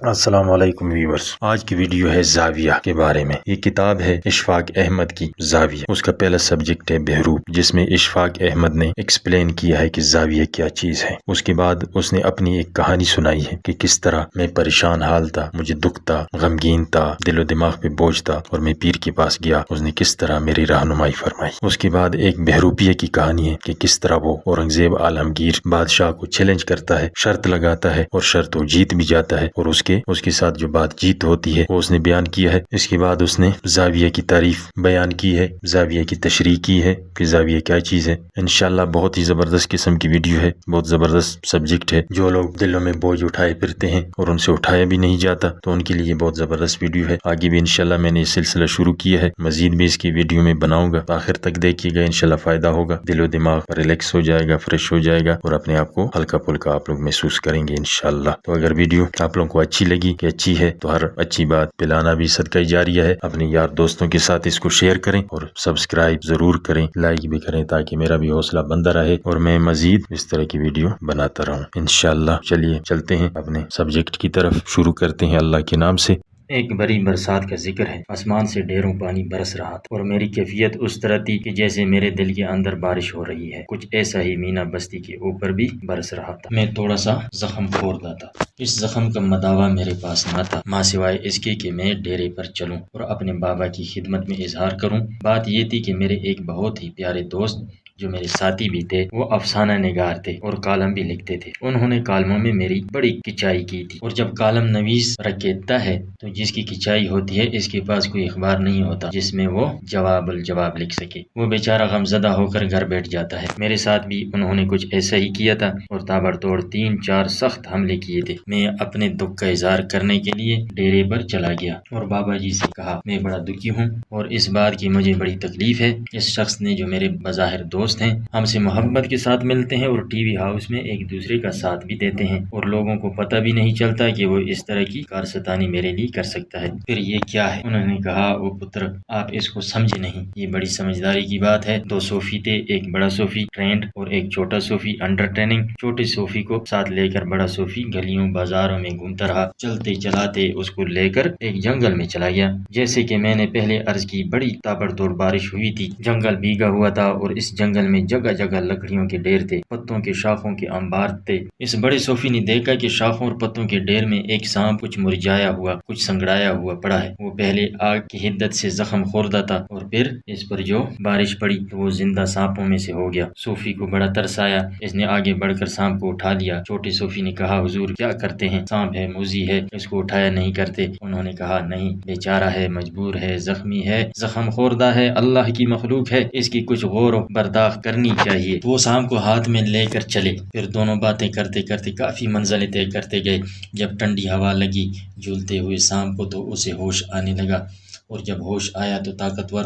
السلام علیکم ویورز، آج کی ویڈیو ہے زاویہ کے بارے میں۔ یہ کتاب ہے اشفاق احمد کی زاویہ۔ اس کا پہلا سبجیکٹ ہے بہروپ، جس میں اشفاق احمد نے ایکسپلین کیا ہے کہ زاویہ کیا چیز ہے۔ اس کے بعد اس نے اپنی ایک کہانی سنائی ہے کہ کس طرح میں پریشان حال تھا، مجھے دکھ تھا، غمگین تھا، دل و دماغ پہ بوجھ تھا، اور میں پیر کے پاس گیا، اس نے کس طرح میری رہنمائی فرمائی۔ اس کے بعد ایک بہروپیہ کی کہانی ہے کہ کس طرح وہ اورنگزیب عالمگیر بادشاہ کو چیلنج کرتا ہے، شرط لگاتا ہے، اور شرط وہ جیت بھی جاتا ہے، اور اس کے ساتھ جو بات جیت ہوتی ہے وہ اس نے بیان کیا ہے۔ اس کے بعد اس نے زاویہ کی تعریف بیان کی ہے، زاویہ کی تشریح کی ہے کہ زاویہ کیا چیز ہے۔ انشاءاللہ بہت ہی زبردست قسم کی ویڈیو ہے، بہت زبردست سبجیکٹ ہے۔ جو لوگ دلوں میں بوجھ اٹھائے پھرتے ہیں اور ان سے اٹھایا بھی نہیں جاتا، تو ان کے لیے بہت زبردست ویڈیو ہے۔ آگے بھی انشاءاللہ میں نے یہ سلسلہ شروع کیا ہے، مزید بھی اس کی ویڈیو میں بناؤں گا، آخر تک دیکھیے گا، انشاءاللہ فائدہ ہوگا، دل و دماغ ریلیکس ہو جائے گا، فریش ہو جائے گا، اور اپنے آپ کو ہلکا پھلکا آپ لوگ محسوس کریں گے انشاءاللہ۔ تو اگر ویڈیو آپ لوگوں کو اچھی لگی کہ اچھی ہے، تو ہر اچھی بات پلانا بھی صدقہ جاریہ ہے۔ اپنے یار دوستوں کے ساتھ اس کو شیئر کریں اور سبسکرائب ضرور کریں، لائک بھی کریں، تاکہ میرا بھی حوصلہ بندہ رہے اور میں مزید اس طرح کی ویڈیو بناتا رہوں انشاءاللہ۔ چلیے چلتے ہیں اپنے سبجیکٹ کی طرف، شروع کرتے ہیں اللہ کے نام سے۔ ایک بڑی برسات کا ذکر ہے۔ آسمان سے ڈھیروں پانی برس رہا تھا اور میری کیفیت اس طرح تھی کہ جیسے میرے دل کے اندر بارش ہو رہی ہے۔ کچھ ایسا ہی مینا بستی کے اوپر بھی برس رہا تھا۔ میں تھوڑا سا زخم خوردہ تھا۔ اس زخم کا مداوا میرے پاس نہ تھا، ماں سوائے اس کے کہ میں ڈیرے پر چلوں اور اپنے بابا کی خدمت میں اظہار کروں۔ بات یہ تھی کہ میرے ایک بہت ہی پیارے دوست جو میرے ساتھی بھی تھے، وہ افسانہ نگار تھے اور کالم بھی لکھتے تھے۔ انہوں نے کالموں میں میری بڑی کچائی کی تھی، اور جب کالم نویس رکھتا ہے تو جس کی کچائی ہوتی ہے، اس کے پاس کوئی اخبار نہیں ہوتا جس میں وہ جواب الجواب لکھ سکے۔ وہ بیچارہ غمزدہ ہو کر گھر بیٹھ جاتا ہے۔ میرے ساتھ بھی انہوں نے کچھ ایسا ہی کیا تھا، اور تابڑتوڑ 3-4 سخت حملے کیے تھے۔ میں اپنے دکھ کا اظہار کرنے کے لیے ڈیرے پر چلا گیا اور بابا جی سے کہا، میں بڑا دکھی ہوں اور اس بات کی مجھے بڑی تکلیف ہے۔ اس شخص نے جو میرے بظاہر دوست ہیں، ہم سے محبت کے ساتھ ملتے ہیں اور ٹی وی ہاؤس میں ایک دوسرے کا ساتھ بھی دیتے ہیں، اور لوگوں کو پتہ بھی نہیں چلتا کہ وہ اس طرح کی کارستانی میرے لیے کر سکتا ہے۔ پھر یہ کیا ہے؟ انہوں نے کہا، او پتر، آپ اس کو سمجھے نہیں، یہ بڑی سمجھداری کی بات ہے۔ 2 صوفی تھے، ایک بڑا صوفی ٹرینڈ اور ایک چھوٹا صوفی انڈر ٹریننگ۔ چھوٹے صوفی کو ساتھ لے کر بڑا صوفی گلیوں بازاروں میں گھومتا رہا۔ چلتے چلاتے اس کو لے کر ایک جنگل میں چلا گیا۔ جیسے کہ میں نے پہلے عرض کی، بڑی تابڑتوڑ بارش ہوئی تھی، جنگل بھیگا ہوا تھا، اور اس جنگل میں جگہ جگہ لکڑیوں کے ڈھیر تھے، پتوں کے شاخوں کے انبار تھے۔ اس بڑے صوفی نے دیکھا کہ شاخوں اور پتوں کے ڈھیر میں ایک سانپ کچھ مرجھایا ہوا، کچھ سنگڑایا ہوا پڑا ہے۔ وہ پہلے آگ کی حدت سے زخم خوردہ تھا، اور پھر اس پر جو بارش پڑی تو وہ زندہ سانپوں میں سے ہو گیا۔ صوفی کو بڑا ترس آیا، اس نے آگے بڑھ کر سانپ کو اٹھا لیا۔ چھوٹے صوفی نے کہا، حضور کیا کرتے ہیں؟ سانپ ہے، موذی ہے، اس کو اٹھایا نہیں کرتے؟ انہوں نے کہا، نہیں، بیچارہ ہے، مجبور ہے، زخمی ہے، زخم خوردہ ہے، اللہ کی مخلوق ہے، اس کی کچھ غور و برداشت کرنی چاہیے۔ وہ سانپ کو ہاتھ میں لے کر چلے۔ پھر دونوں باتیں کرتے کرتے کافی منزلیں طے کرتے گئے۔ جب ٹھنڈی ہوا لگی جھولتے ہوئے سانپ کو تو اسے ہوش آنے لگا، اور جب ہوش آیا تو طاقتور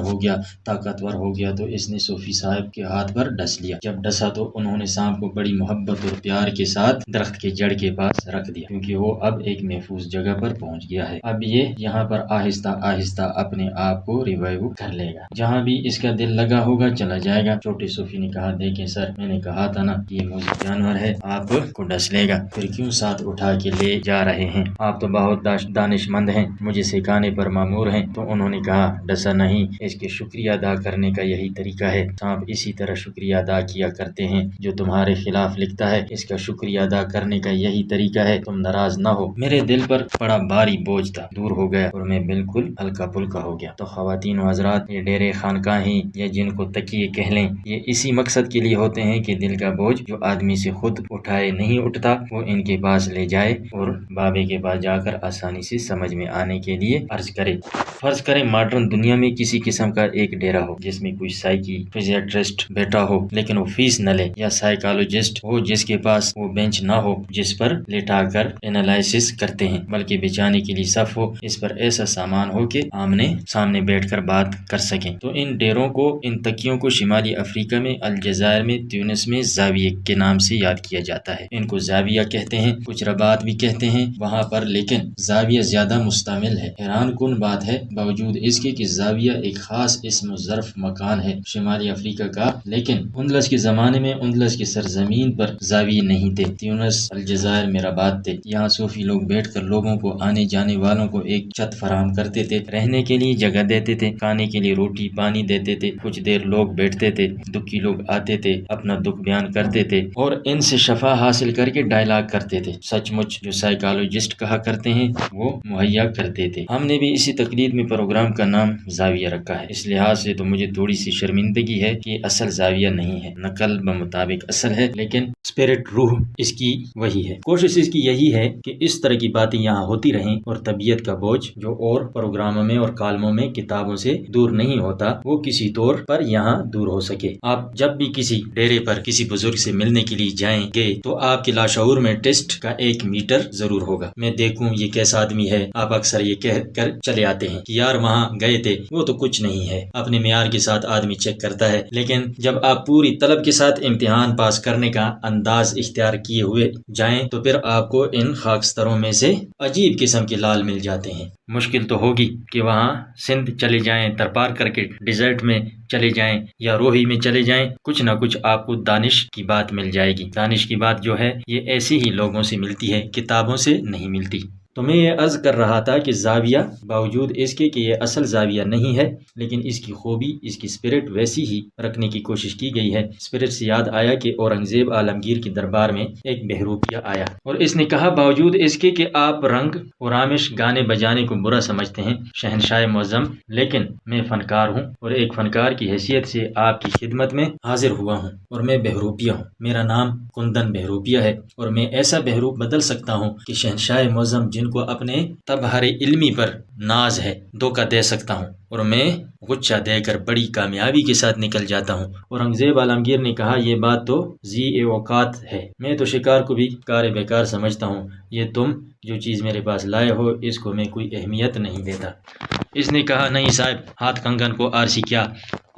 ہو گیا تو اس نے صوفی صاحب کے ہاتھ پر ڈس لیا۔ جب ڈسا تو انہوں نے سانپ کو بڑی محبت اور پیار کے ساتھ درخت کے جڑ کے پاس رکھ دیا، کیونکہ وہ اب ایک محفوظ جگہ پر پہنچ گیا ہے۔ اب یہ یہاں پر آہستہ آہستہ اپنے آپ کو ریوائیو کر لے گا، جہاں بھی اس کا دل لگا ہوگا چلا جائے گا۔ چھوٹے صوفی نے کہا، دیکھیں سر، میں نے کہا تھا نا یہ موذی جانور ہے، آپ کو ڈس لے گا، پھر کیوں ساتھ اٹھا کے لے جا رہے ہیں؟ آپ تو بہت دانش مند ہیں، مجھے سکھانے پر مامور ہیں۔ تو انہوں نے کہا، ڈسا نہیں، اس کے شکریہ ادا کرنے کا یہی طریقہ ہے۔ سانپ اسی طرح شکریہ ادا کیا کرتے ہیں جو تمہارے خلاف لکھتا ہے، اس کا شکریہ ادا کرنے کا یہی طریقہ ہے، تم ناراض نہ ہو۔ میرے دل پر بڑا بھاری بوجھ تھا، دور ہو گیا اور میں بالکل ہلکا پھلکا ہو گیا۔ تو خواتین و حضرات، یہ ڈیرے خانقاہیں یا جن کو تکیے کہہ لیں، یہ اسی مقصد کے لیے ہوتے ہیں کہ دل کا بوجھ جو آدمی سے خود اٹھائے نہیں اٹھتا، وہ ان کے پاس لے جائے اور بابے کے پاس جا کر آسانی سے سمجھ میں آنے کے لیے عرض کرے۔ فرض کریں ماڈرن دنیا میں کسی قسم کا ایک ڈیرا ہو جس میں کوئی فزیاٹرسٹ بیٹھا ہو لیکن وہ فیس نہ لے، یا سائیکالوجسٹ ہو جس کے پاس وہ بینچ نہ ہو جس پر لٹا کر انالائسس کرتے ہیں، بلکہ بچانے کے لیے صف ہو، اس پر ایسا سامان ہو کہ آمنے سامنے بیٹھ کر بات کر سکیں۔ تو ان ڈیروں کو، ان تکیوں کو شمالی افریقہ میں، الجزائر میں، تیونس میں زاویہ کے نام سے یاد کیا جاتا ہے۔ ان کو زاویہ کہتے ہیں، کچھ رباط بھی کہتے ہیں وہاں پر، لیکن زاویہ زیادہ مستعمل ہے۔ حیران کن بات ہے، باوجود باوجود اس کے کہ زاویہ ایک خاص اسم و ظرف مکان ہے شمالی افریقہ کا، لیکن اندلس کے زمانے میں اندلس کی سرزمین پر زاویے نہیں تھے۔ تیونس الجزائر میں رباط تھے۔ یہاں صوفی لوگ بیٹھ کر لوگوں کو، آنے جانے والوں کو ایک چھت فراہم کرتے تھے، رہنے کے لیے جگہ دیتے تھے، کھانے کے لیے روٹی پانی دیتے تھے۔ کچھ دیر لوگ بیٹھتے تھے، دکھی لوگ آتے تھے، اپنا دکھ بیان کرتے تھے اور ان سے شفا حاصل کر کے ڈائلاگ کرتے تھے۔ سچ مچ جو سائیکالوجسٹ کہا کرتے ہیں وہ مہیا کرتے تھے۔ ہم نے بھی اسی تقلید میں پروگرام کا نام زاویہ رکھا ہے۔ اس لحاظ سے تو مجھے تھوڑی سی شرمندگی ہے کہ اصل زاویہ نہیں ہے، نقل بمطابق اصل ہے، لیکن اسپرٹ روح اس کی وہی ہے۔ کوشش اس کی یہی ہے کہ اس طرح کی باتیں یہاں ہوتی رہیں اور طبیعت کا بوجھ جو اور پروگراموں میں اور کالموں میں کتابوں سے دور نہیں ہوتا وہ کسی طور پر یہاں دور ہو سکے۔ آپ جب بھی کسی ڈیرے پر کسی بزرگ سے ملنے کے لیے جائیں گے تو آپ کے لاشعور میں ٹیسٹ کا ایک میٹر ضرور ہوگا، میں دیکھوں یہ کیسا آدمی ہے۔ آپ اکثر یہ کہہ کر چلے آتے ہیں کہ یار وہاں گئے تھے وہ تو کچھ نہیں ہے، اپنے معیار کے ساتھ آدمی چیک کرتا ہے، لیکن جب آپ پوری طلب کے ساتھ امتحان پاس کرنے کا انداز اختیار کیے ہوئے جائیں تو پھر آپ کو ان خاکستروں میں سے عجیب قسم کے لال مل جاتے ہیں۔ مشکل تو ہوگی کہ وہاں سندھ چلے جائیں، ترپار کر کے ڈیزرٹ میں چلے جائیں یا روہی میں چلے جائیں، کچھ نہ کچھ آپ کو دانش کی بات مل جائے گی۔ دانش کی بات جو ہے یہ ایسی ہی لوگوں سے ملتی ہے، کتابوں سے نہیں ملتی۔ تو میں یہ عرض کر رہا تھا کہ زاویہ باوجود اس کے کہ یہ اصل زاویہ نہیں ہے، لیکن اس کی خوبی، اس کی اسپرٹ ویسی ہی رکھنے کی کوشش کی گئی ہے۔ اسپرٹ سے یاد آیا کہ اورنگزیب عالمگیر کے دربار میں ایک بہروپیہ آیا اور اس نے کہا باوجود اس کے کہ آپ رنگ اور آمش گانے بجانے کو برا سمجھتے ہیں شہنشاہ معظم، لیکن میں فنکار ہوں اور ایک فنکار کی حیثیت سے آپ کی خدمت میں حاضر ہوا ہوں اور میں بہروپیہ ہوں۔ میرا نام کندن بہروپیہ ہے اور میں ایسا بہروپ بدل سکتا ہوں کہ شہنشاہ معظم جن کو اپنے تبہر علمی پر ناز ہے دھوکہ دے سکتا ہوں اور میں غچہ دے کر بڑی کامیابی کے ساتھ نکل جاتا ہوں۔ اورنگزیب عالمگیر نے کہا یہ بات تو ذی اوقات ہے، میں تو شکار کو بھی کار بیکار سمجھتا ہوں، یہ تم جو چیز میرے پاس لائے ہو اس کو میں کوئی اہمیت نہیں دیتا۔ اس نے کہا نہیں صاحب، ہاتھ کنگن کو آرسی کیا،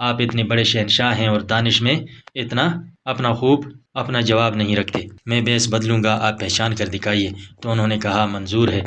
آپ اتنے بڑے شہنشاہ ہیں اور دانش میں اتنا اپنا خوب اپنا جواب نہیں رکھتے، میں بیس بدلوں گا، آپ پہچان کر دکھائیے۔ تو انہوں نے کہا منظور ہے۔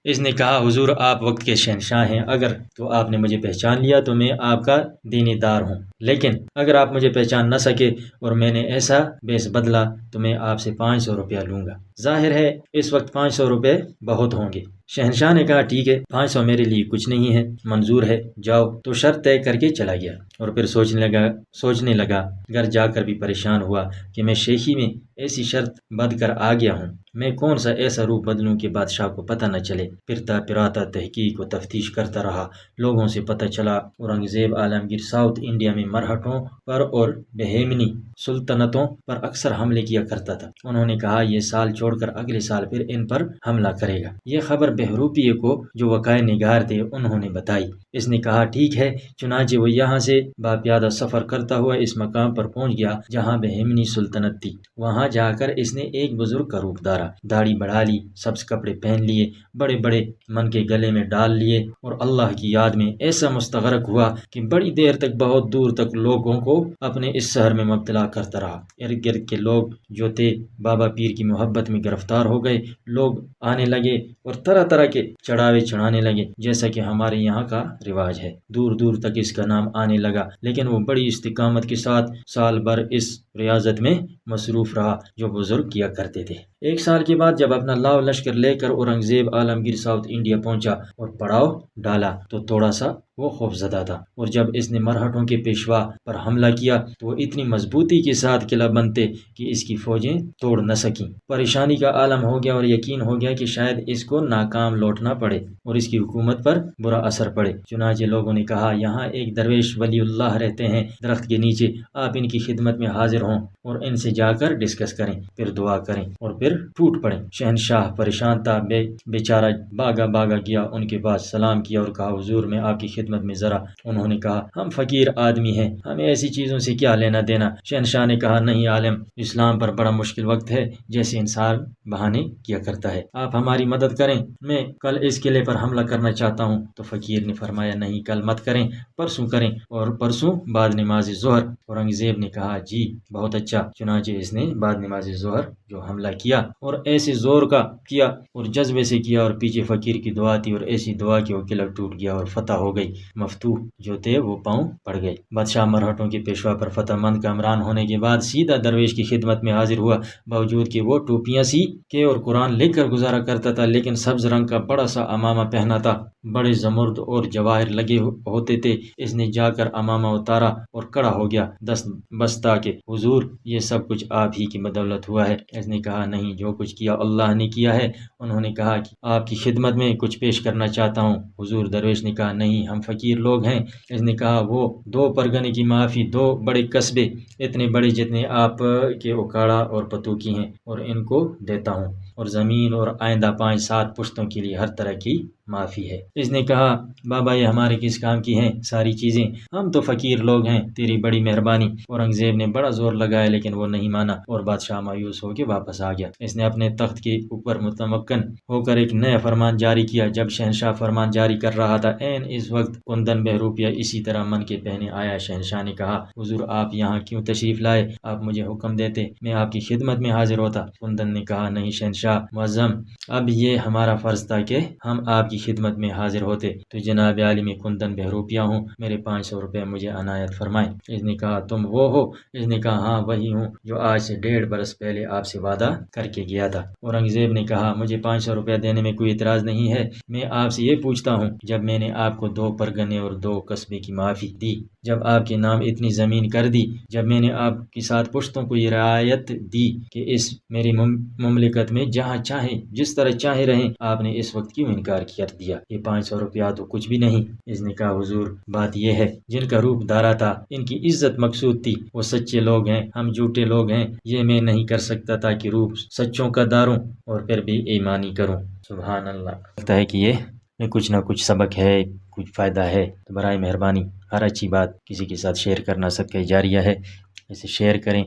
اس نے کہا حضور آپ وقت کے شہنشاہ ہیں، اگر تو آپ نے مجھے پہچان لیا تو میں آپ کا دینی دار ہوں، لیکن اگر آپ مجھے پہچان نہ سکے اور میں نے ایسا بیس بدلا تو میں آپ سے 500 روپیہ لوں گا۔ ظاہر ہے اس وقت 500 روپے بہت ہوں گے۔ شہنشاہ نے کہا ٹھیک ہے، 500 میرے لیے کچھ نہیں ہے، منظور ہے، جاؤ۔ تو شرط طے کر کے چلا گیا اور پھر سوچنے لگا، گھر جا کر بھی پریشان ہوا کہ میں شیخی میں ایسی شرط بد کر آ گیا ہوں، میں کون سا ایسا روپ بدلوں کہ بادشاہ کو پتہ نہ چلے۔ پھرتا پھراتا تحقیق و تفتیش کرتا رہا، لوگوں سے پتہ چلا اورنگزیب عالمگیر ساؤتھ انڈیا میں مرہٹوں پر اور بہیمنی سلطنتوں پر اکثر حملے کیا کرتا تھا۔ انہوں نے کہا یہ سال چھوڑ کر اگلے سال پھر ان پر حملہ کرے گا۔ یہ خبر بہروپیے کو جو وقائع نگار تھے انہوں نے بتائی۔ اس نے کہا ٹھیک ہے، چنانچہ وہ یہاں سے باپیادہ سفر کرتا ہوا اس مقام پر پہنچ گیا جہاں بہیمنی سلطنت تھی۔ وہاں جا کر اس نے ایک بزرگ کا روپ دھارا، داڑھی بڑھا لی، سبز کپڑے پہن لیے، بڑے بڑے من کے گلے میں ڈال لیے اور اللہ کی یاد میں ایسا مستغرق ہوا کہ بڑی دیر تک بہت دور تک لوگوں کو اپنے اس شہر میں مبتلا کرتا رہا۔ ارد گرد کے لوگ جو تھے بابا پیر کی محبت میں گرفتار ہو گئے، لوگ آنے لگے اور طرح طرح کے چڑھاوے چڑھانے لگے جیسا کہ ہمارے یہاں کا رواج ہے۔ دور دور تک اس کا نام آنے لگا، لیکن وہ بڑی استقامت کے ساتھ سال بھر اس ریاضت میں مصروف رہا جو بزرگ کیا کرتے تھے۔ ایک سال کے بعد جب اپنا لاؤ لشکر لے کر اورنگزیب عالمگیر ساؤتھ انڈیا پہنچا اور پڑاؤ ڈالا تو تھوڑا سا وہ خوف زدہ تھا، اور جب اس نے مرہٹوں کے پیشوا پر حملہ کیا تو وہ اتنی مضبوطی کے ساتھ قلعہ بندتے کہ اس کی فوجیں توڑ نہ سکیں۔ پریشانی کا عالم ہو گیا اور یقین ہو گیا کہ شاید اس کو ناکام لوٹنا پڑے اور اس کی حکومت پر برا اثر پڑے۔ چنانچہ لوگوں نے کہا یہاں ایک درویش ولی اللہ رہتے ہیں درخت کے نیچے، آپ ان کی خدمت میں حاضر ہوں اور ان سے جا کر ڈسکس کریں، پھر دعا کریں اور پھر ٹوٹ پڑیں۔ شہنشاہ پریشان تھا، بیچارہ بھاگا گیا ان کے پاس، سلام کیا اور کہا حضور میں آپ کی خدمت میں ذرا۔ انہوں نے کہا ہم فقیر آدمی ہیں، ہمیں ایسی چیزوں سے کیا لینا دینا۔ شہنشاہ نے کہا نہیں عالم، اسلام پر بڑا مشکل وقت ہے، جیسے انسان بہانے کیا کرتا ہے، آپ ہماری مدد کریں، میں کل اس قلعے پر حملہ کرنا چاہتا ہوں۔ تو فقیر نے فرمایا نہیں کل مت کریں، پرسوں کریں، اور پرسوں بعد نماز ظہر۔ اورنگزیب نے کہا جی بہت اچھا۔ چنانچہ اس نے بعد نماز ظہر جو حملہ کیا اور ایسے زور کا کیا اور جذبے سے کیا اور پیچھے فقیر کی دعا تھی اور ایسی دعا کہ وہ قلعہ ٹوٹ گیا اور فتح ہو گئی۔ مفتوح جو تھے وہ پاؤں پڑ گئے۔ بادشاہ مرہٹوں کے پیشوا پر فتح مند کامران ہونے کے بعد سیدھا درویش کی خدمت میں حاضر ہوا، باوجود کہ وہ ٹوپیاں سی کے اور قرآن لکھ کر گزارا کرتا تھا، لیکن سبز رنگ کا بڑا سا امامہ پہنا تھا، بڑے زمرد اور جواہر لگے ہوتے تھے۔ اس نے جا کر امامہ اتارا اور کھڑا ہو گیا، دست بستہ کہ حضور یہ سب کچھ آپ ہی کی بدولت ہوا ہے۔ اس نے کہا نہیں، جو کچھ کیا اللہ نے کیا ہے۔ انہوں نے کہا کہ آپ کی خدمت میں کچھ پیش کرنا چاہتا ہوں حضور۔ درویش نے کہا نہیں، ہم فقیر لوگ ہیں۔ اس نے کہا وہ 2 پرگنے کی معافی، 2 بڑے قصبے، اتنے بڑے جتنے آپ کے اکاڑا اور پتوکی ہیں، اور ان کو دیتا ہوں، اور زمین اور آئندہ 5-7 پشتوں کے لیے ہر طرح کی معافی ہے۔ اس نے کہا بابا یہ ہمارے کس کام کی ہیں ساری چیزیں، ہم تو فقیر لوگ ہیں، تیری بڑی مہربانی۔ اورنگزیب نے بڑا زور لگایا لیکن وہ نہیں مانا، اور بادشاہ مایوس ہو کے واپس آ گیا۔ اس نے اپنے تخت کے اوپر متمکن ہو کر ایک نیا فرمان جاری کیا۔ جب شہنشاہ فرمان جاری کر رہا تھا، اس وقت کندن بہروپیہ اسی طرح من کے پہنے آیا۔ شہنشاہ نے کہا حضور آپ یہاں کیوں تشریف لائے؟ آپ مجھے حکم دیتے، میں آپ کی خدمت میں حاضر ہوتا۔ کندن نے کہا نہیں شہنشاہ معظم، اب یہ ہمارا فرض تھا کہ ہم آپ کی خدمت میں حاضر ہوتے، تو جناب عالی میں کندن بہروپیہ ہوں، میرے 500 روپے مجھے عنایت فرمائیں۔ اس نے کہا تم وہ ہو؟ اس نے کہا ہاں وہی ہوں جو آج سے 1.5 برس پہلے آپ سے وعدہ کر کے گیا تھا۔ اورنگزیب نے کہا مجھے 500 روپے دینے میں کوئی اعتراض نہیں ہے، میں آپ سے یہ پوچھتا ہوں جب میں نے آپ کو 2 پرگنے اور 2 قصبے کی معافی دی، جب آپ کے نام اتنی زمین کر دی، جب میں نے آپ کی 7 پشتوں کو یہ رعایت دی کہ اس میری مملکت میں جہاں چاہیں جس طرح چاہیں رہیں، آپ نے اس وقت کیوں انکار کر دیا؟ یہ 500 روپیہ تو کچھ بھی نہیں۔ اس نے کہا حضور بات یہ ہے جن کا روپ دارا تھا ان کی عزت مقصود تھی، وہ سچے لوگ ہیں، ہم جھوٹے لوگ ہیں، یہ میں نہیں کر سکتا تھا کہ روپ سچوں کا داروں اور پھر بھی ایمانی کروں۔ سبحان اللہ۔ لگتا ہے کہ یہ کچھ نہ کچھ سبق ہے، کچھ فائدہ ہے، تو برائے مہربانی ہر اچھی بات کسی کے ساتھ شیئر کرنا صدقہ جاریہ ہے، اسے شیئر کریں